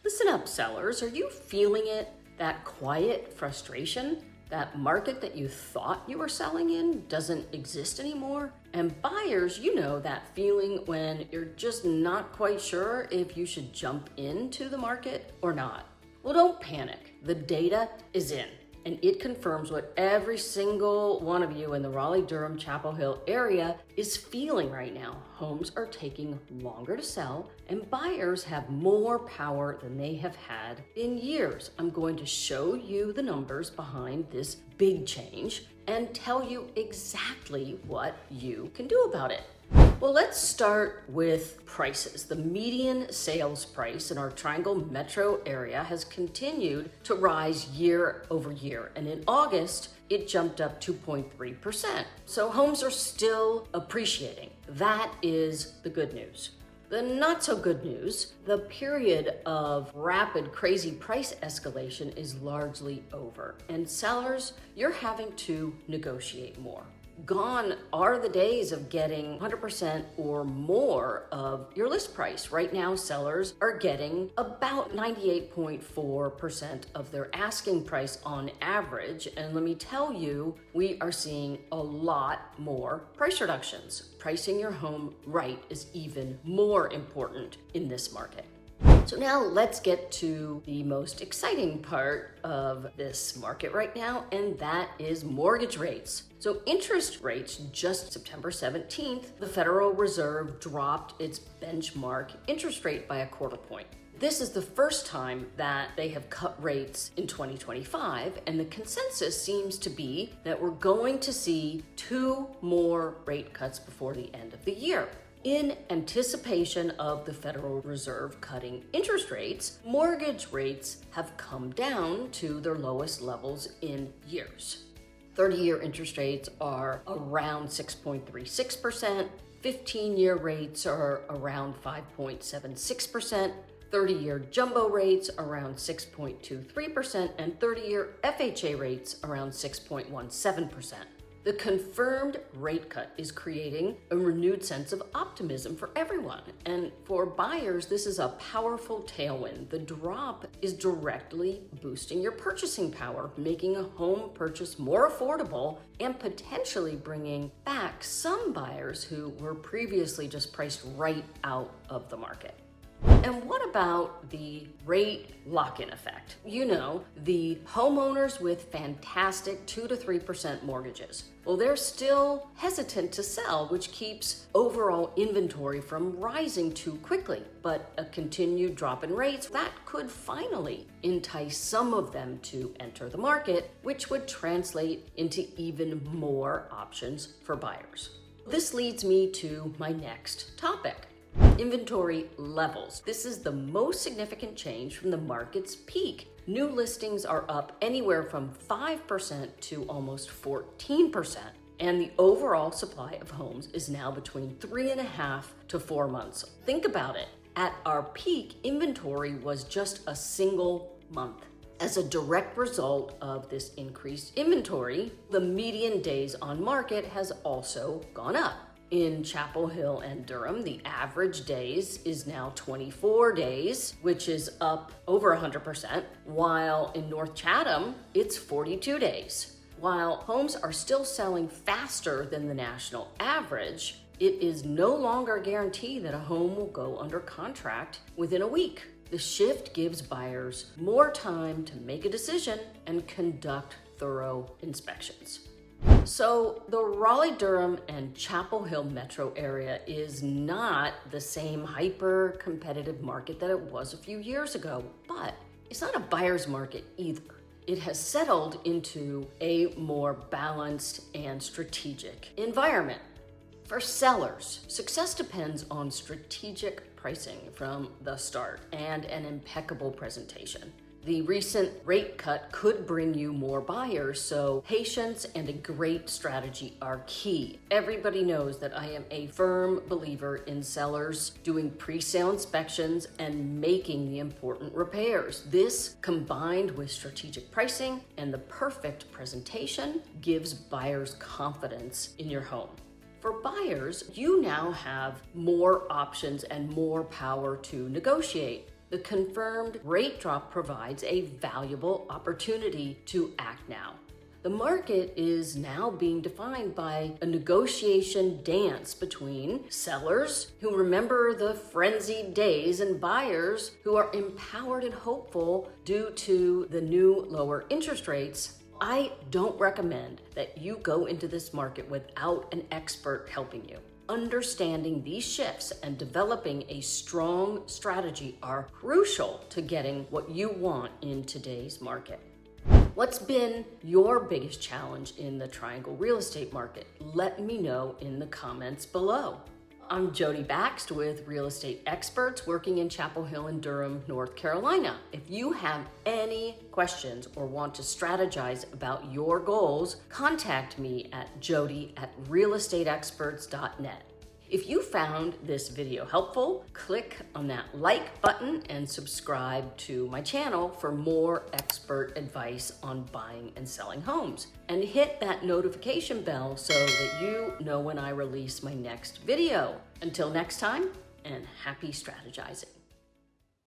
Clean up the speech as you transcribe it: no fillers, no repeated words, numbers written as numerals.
Listen up, sellers. Are you feeling it? That quiet frustration? That market that you thought you were selling in doesn't exist anymore? And buyers, you know that feeling when you're just not quite sure if you should jump into the market or not. Well, don't panic. The data is in, and it confirms what every single one of you in the Raleigh, Durham, Chapel Hill area is feeling right now. Homes are taking longer to sell, and buyers have more power than they have had in years. I'm going to show you the numbers behind this big change and tell you exactly what you can do about it. Well, let's start with prices. The median sales price in our Triangle metro area has continued to rise year over year. And in August, it jumped up 2.3%. So homes are still appreciating. That is the good news. The not so good news, the period of rapid, crazy price escalation is largely over. And sellers, you're having to negotiate more. Gone are the days of getting 100% or more of your list price. Right now, sellers are getting about 98.4% of their asking price on average. And let me tell you, we are seeing a lot more price reductions. Pricing your home right is even more important in this market. So now let's get to the most exciting part of this market right now, and that is mortgage rates. So interest rates, just September 17th, the Federal Reserve dropped its benchmark interest rate by 1/4 point. This is the first time that they have cut rates in 2025, and the consensus seems to be that we're going to see 2 more rate cuts before the end of the year. In anticipation of the Federal Reserve cutting interest rates, mortgage rates have come down to their lowest levels in years. 30-year interest rates are around 6.36%, 15-year rates are around 5.76%, 30-year jumbo rates around 6.23%, and 30-year FHA rates around 6.17%. The confirmed rate cut is creating a renewed sense of optimism for everyone. And for buyers, this is a powerful tailwind. The drop is directly boosting your purchasing power, making a home purchase more affordable and potentially bringing back some buyers who were previously just priced right out of the market. And what about the rate lock-in effect? You know, the homeowners with fantastic 2 to 3% mortgages. Well, they're still hesitant to sell, which keeps overall inventory from rising too quickly. But a continued drop in rates, that could finally entice some of them to enter the market, which would translate into even more options for buyers. This leads me to my next topic. Inventory levels. This is the most significant change from the market's peak. New listings are up anywhere from 5% to almost 14%. And the overall supply of homes is now between 3.5 to 4 months. Think about it. At our peak, inventory was just a single month. As a direct result of this increased inventory, the median days on market has also gone up. In Chapel Hill and Durham, the average days is now 24 days, which is up over 100%, while in North Chatham, it's 42 days. While homes are still selling faster than the national average, it is no longer a guarantee that a home will go under contract within a week. The shift gives buyers more time to make a decision and conduct thorough inspections. So the Raleigh, Durham, and Chapel Hill metro area is not the same hyper-competitive market that it was a few years ago, but it's not a buyer's market either. It has settled into a more balanced and strategic environment. For sellers, success depends on strategic pricing from the start and an impeccable presentation. The recent rate cut could bring you more buyers, so patience and a great strategy are key. Everybody knows that I am a firm believer in sellers doing pre-sale inspections and making the important repairs. This, combined with strategic pricing and the perfect presentation, gives buyers confidence in your home. For buyers, you now have more options and more power to negotiate. the confirmed rate drop provides a valuable opportunity to act now. The market is now being defined by a negotiation dance between sellers who remember the frenzied days and buyers who are empowered and hopeful due to the new lower interest rates. I don't recommend that you go into this market without an expert helping you. Understanding these shifts and developing a strong strategy are crucial to getting what you want in today's market. What's been your biggest challenge in the Triangle real estate market? Let me know in the comments below. I'm Jodi Bakst with Real Estate Experts working in Chapel Hill and Durham, North Carolina. If you have any questions or want to strategize about your goals, contact me at jodi@realestateexperts.net. If you found this video helpful, click on that like button and subscribe to my channel for more expert advice on buying and selling homes. And hit that notification bell so that you know when I release my next video. Until next time, and happy strategizing.